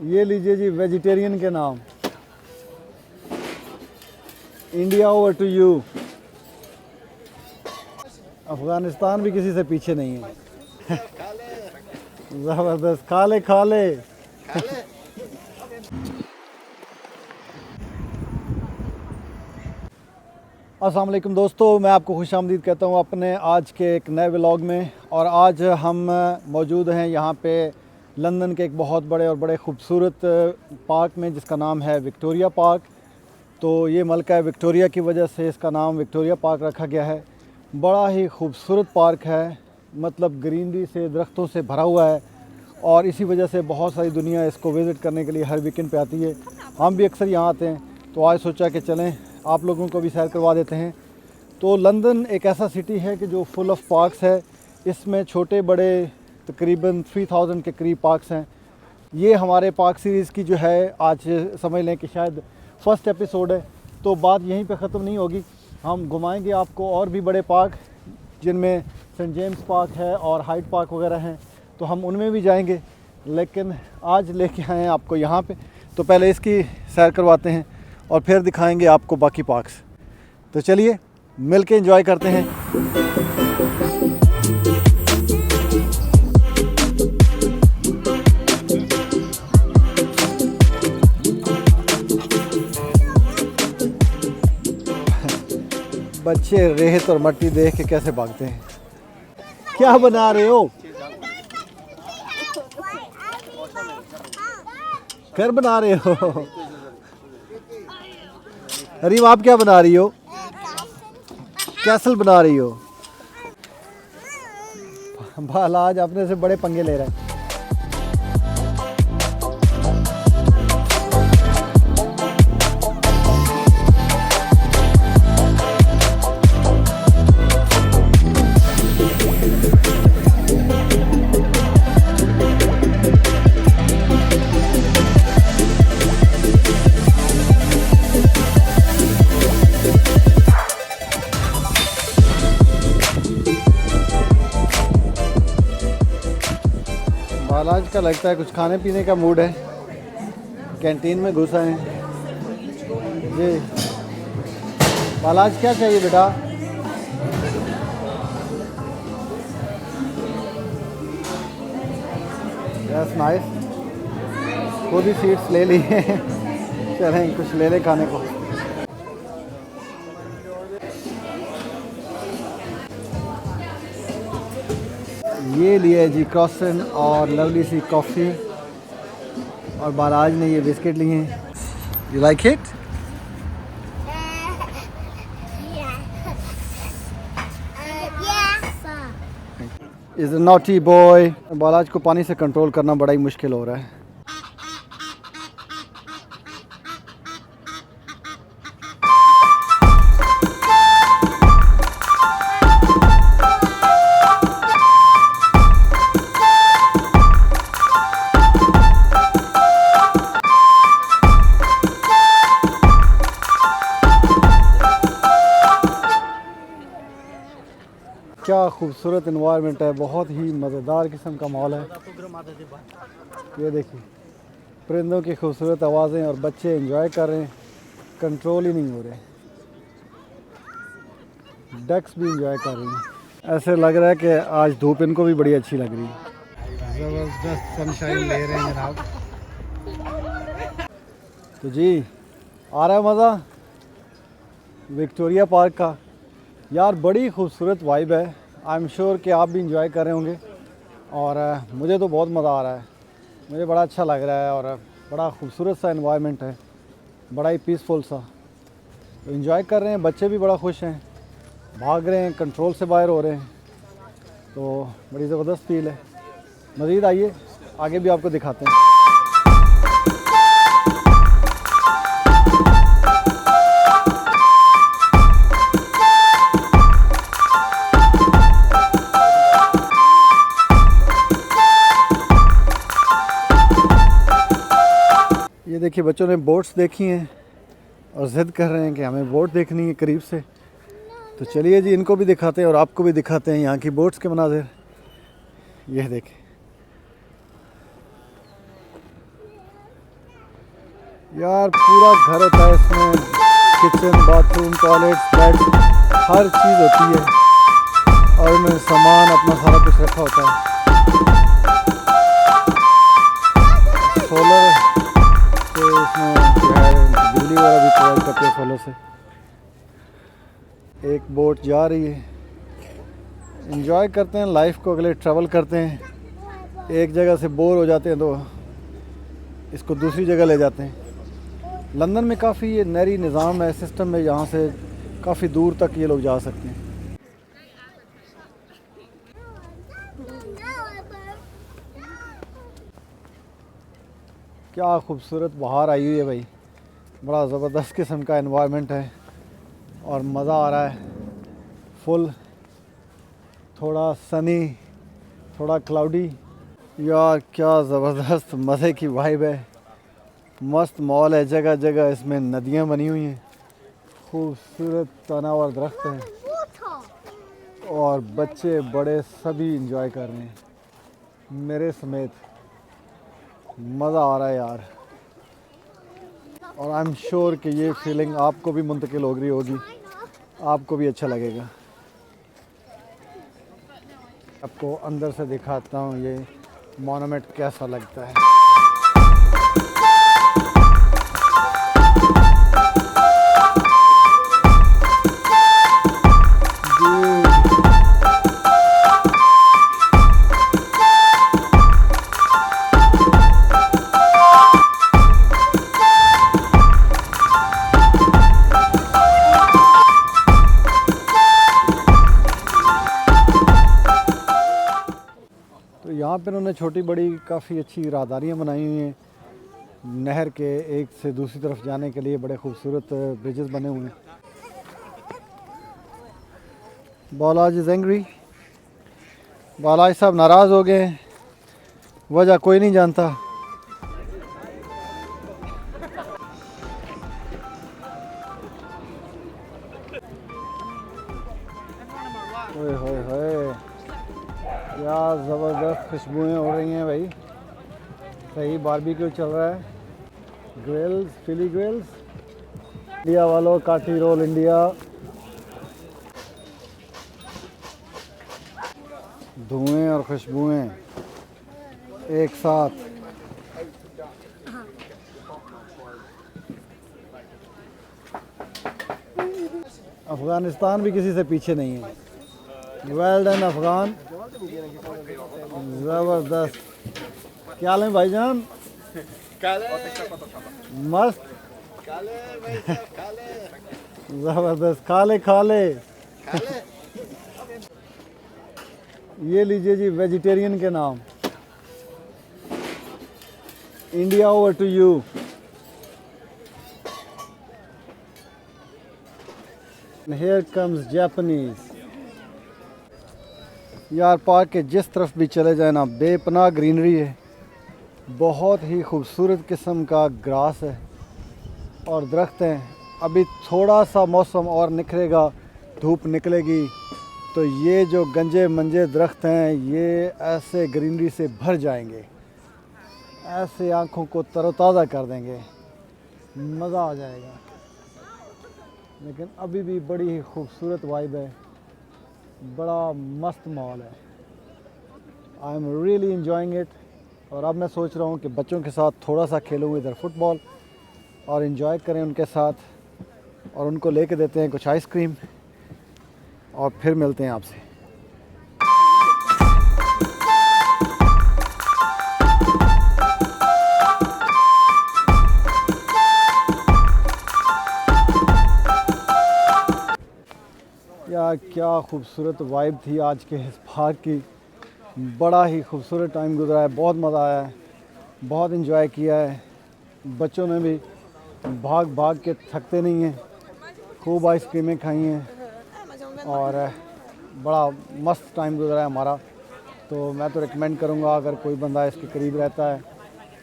ये लीजिए जी वेजिटेरियन के नाम। India over to you. Afghanistan भी किसी से पीछे नहीं है। ज़बरदस्त। खा ले खा ले। अस्सलाम वालेकुम दोस्तों, मैं आपको खुशामदीद कहता हूँ अपने आज के एक नए व्लॉग में। और आज हम मौजूद हैं यहाँ पे लंदन के एक बहुत बड़े और बड़े ख़ूबसूरत पार्क में, जिसका नाम है विक्टोरिया पार्क। तो ये मलका विक्टोरिया की वजह से इसका नाम विक्टोरिया पार्क रखा गया है। बड़ा ही खूबसूरत पार्क है, मतलब ग्रीनरी से, दरख्तों से भरा हुआ है। और इसी वजह से बहुत सारी दुनिया इसको विज़िट करने के लिए हर वीकेंड पे आती है। हम भी अक्सर यहाँ आते हैं, तो आज सोचा कि चलें आप लोगों को भी सैर करवा देते हैं। तो लंदन एक ऐसा सिटी है कि जो फुल ऑफ पार्क्स है। इसमें छोटे बड़े तकरीबन 3000 के करीब पार्क्स हैं। ये हमारे पार्क सीरीज़ की जो है, आज समझ लें कि शायद फर्स्ट एपिसोड है। तो बात यहीं पे ख़त्म नहीं होगी, हम घुमाएंगे आपको और भी बड़े पार्क, जिनमें सेंट जेम्स पार्क है और हाइड पार्क वगैरह हैं। तो हम उनमें भी जाएंगे, लेकिन आज लेके आए हैं आपको यहाँ पे। तो पहले इसकी सैर करवाते हैं और फिर दिखाएंगे आपको बाकी पार्क्स। तो चलिए मिल के एंजॉय करते हैं। बच्चे रेत और मट्टी देख के कैसे भागते हैं। क्या बना रहे हो? घर बना रहे हो? अरीम आप क्या बना रही हो? कैसल बना रही हो? बाल आज अपने से बड़े पंगे ले रहा है। बालाज का लगता है कुछ खाने पीने का मूड है, कैंटीन में घुसा है जी। बालाज क्या चाहिए बेटा? Yes nice. खुद ही सीट्स ले ली हैं। चलें कुछ ले लें खाने को। ये लिए जी क्रॉसन और लवली सी कॉफ़ी, और बालाज ने ये बिस्किट लिए हैं। You like it? Is a naughty boy. Balaj को पानी से कंट्रोल करना बड़ा ही मुश्किल हो रहा है। क्या खूबसूरत इन्वायरमेंट है, बहुत ही मज़ेदार किस्म का माहौल है। ये देखिए परिंदों की खूबसूरत आवाज़ें, और बच्चे एंजॉय कर रहे हैं, कंट्रोल ही नहीं हो रहे। डक्स भी एंजॉय कर रही हैं। ऐसे लग रहा है कि आज धूप इनको भी बड़ी अच्छी लग रही है। ज़बरदस्त सनशाइन ले रहे हैं जनाब। तो जी आ रहा है मज़ा विक्टोरिया पार्क का। यार बड़ी खूबसूरत वाइब है। आई एम श्योर कि आप भी इंजॉय कर रहे होंगे, और मुझे तो बहुत मज़ा आ रहा है। मुझे बड़ा अच्छा लग रहा है, और बड़ा खूबसूरत सा एनवायरनमेंट है, बड़ा ही पीसफुल सा। तो इंजॉय कर रहे हैं, बच्चे भी बड़ा खुश हैं, भाग रहे हैं, कंट्रोल से बाहर हो रहे हैं। तो बड़ी ज़बरदस्त फील है। मज़ीद आइए आगे भी आपको दिखाते हैं। ये देखिए बच्चों ने बोट्स देखी हैं और ज़िद कर रहे हैं कि हमें बोट देखनी है करीब से। तो चलिए जी इनको भी दिखाते हैं और आपको भी दिखाते हैं यहाँ की बोट्स के मनाज़िर। ये देखें, यार पूरा घर होता है इसमें, किचन, बाथरूम, टॉयलेट, बेड, हर चीज़ होती है और इनमें सामान अपना सारा कुछ रखा होता है। सोलर से इसमें जो है बिजली वगैरह भी प्रोवाइड करते हैं सोलर से। एक बोट जा रही है, एंजॉय करते हैं लाइफ को, अगले ट्रैवल करते हैं, एक जगह से बोर हो जाते हैं तो इसको दूसरी जगह ले जाते हैं। लंदन में काफ़ी ये नहरी निज़ाम है, सिस्टम है, यहाँ से काफ़ी दूर तक ये लोग जा सकते हैं। क्या खूबसूरत बहार आई हुई है भाई, बड़ा ज़बरदस्त किस्म का एनवायरनमेंट है और मज़ा आ रहा है फुल। थोड़ा सनी, थोड़ा क्लाउडी। यार क्या ज़बरदस्त मज़े की वाइब है, मस्त मॉल है, जगह जगह इसमें नदियाँ बनी हुई हैं, खूबसूरत तनावर दरख्त हैं और बच्चे बड़े सभी इंजॉय कर रहे हैं, मेरे समेत। मज़ा आ रहा है यार, और आई एम श्योर कि ये फीलिंग आपको भी मुंतकिल हो रही होगी, आपको भी अच्छा लगेगा। आपको अंदर से दिखाता हूँ ये मॉन्यूमेंट कैसा लगता है। तो यहाँ पे उन्होंने छोटी बड़ी काफ़ी अच्छी राहदारियाँ बनाई हुई हैं, नहर के एक से दूसरी तरफ जाने के लिए बड़े खूबसूरत ब्रिजेस बने हुए हैं। बालाज इज़ एंग्री, बालाज साहब नाराज़ हो गए, वजह कोई नहीं जानता। ओए होए होए, क्या ज़बरदस्त खुशबुएँ हो रही हैं भाई, सही बारबेक्यू चल रहा है। ग्रिल्स, फिली ग्रिल्स, इंडिया वालों, काठी रोल इंडिया, धुएं और खुशबुएँ एक साथ। अफ़गानिस्तान भी किसी से पीछे नहीं है। वेल डन अफ़गान, ज़बरदस्त। क्या लें भाईजान? मस्त, ज़बरदस्त, खा ले खा ले। ये लीजिए जी वेजिटेरियन के नाम। India over to you. Here comes Japanese। यार पार्क के जिस तरफ भी चले जाए ना, बेपनाह ग्रीनरी है, बहुत ही खूबसूरत किस्म का ग्रास है और दरख्त हैं। अभी थोड़ा सा मौसम और निखरेगा, धूप निकलेगी तो ये जो गंजे मंजे दरख्त हैं ये ऐसे ग्रीनरी से भर जाएंगे, ऐसे आँखों को तरोताज़ा कर देंगे, मज़ा आ जाएगा। लेकिन अभी भी बड़ी ही खूबसूरत वाइब है, बड़ा मस्त माहौल है। I am really enjoying it. और अब मैं सोच रहा हूँ कि बच्चों के साथ थोड़ा सा खेलूँ इधर फुटबॉल और इन्जॉय करें उनके साथ, और उनको लेके देते हैं कुछ आइसक्रीम और फिर मिलते हैं आपसे। या क्या खूबसूरत वाइब थी आज के इस पार्क की, बड़ा ही खूबसूरत टाइम गुजरा है, बहुत मज़ा आया है, बहुत इन्जॉय किया है। बच्चों ने भी भाग भाग के थकते नहीं हैं, खूब आइसक्रीमें खाई हैं और बड़ा मस्त टाइम गुजरा है हमारा। तो मैं तो रिकमेंड करूँगा अगर कोई बंदा इसके करीब रहता है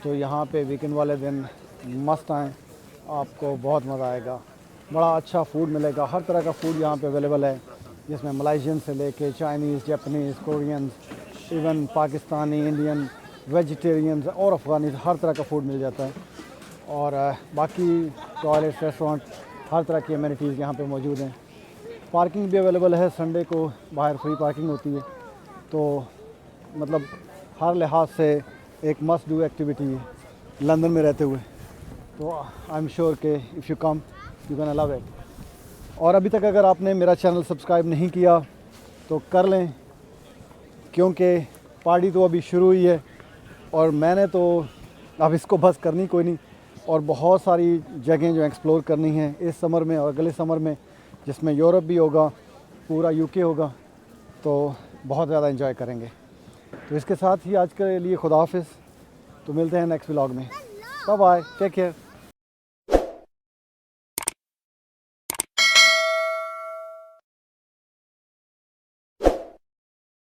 तो यहाँ पे वीकेंड वाले दिन मस्त आएँ, आपको बहुत मज़ा आएगा। बड़ा अच्छा फूड मिलेगा, हर तरह का फूड यहाँ पे अवेलेबल है, जिसमें मलाइशियन से लेके Chinese, Japanese, Korean, even Pakistani, Indian, vegetarian और अफ़गानी, हर तरह का फूड मिल जाता है। और बाकी टॉयलेट, रेस्टोरेंट, हर तरह की अमेनिटीज़ यहाँ पे मौजूद हैं। पार्किंग भी अवेलेबल है, संडे को बाहर फ्री पार्किंग होती है। तो मतलब हर लिहाज से एक मस्ट डू एक्टिविटी है लंदन में रहते हुए। तो आई एम श्योर कि if you come you can love it. और अभी तक अगर आपने मेरा चैनल सब्सक्राइब नहीं किया तो कर लें, क्योंकि पार्टी तो अभी शुरू हुई है और मैंने तो अब इसको बस करनी कोई नहीं, और बहुत सारी जगहें जो एक्सप्लोर करनी है इस समर में और अगले समर में, जिसमें यूरोप भी होगा, पूरा यूके होगा। तो बहुत ज़्यादा एंजॉय करेंगे। तो इसके साथ ही आज के लिए खुदा हाफिज़। तो मिलते हैं नेक्स्ट व्लॉग में। Bye bye, take care.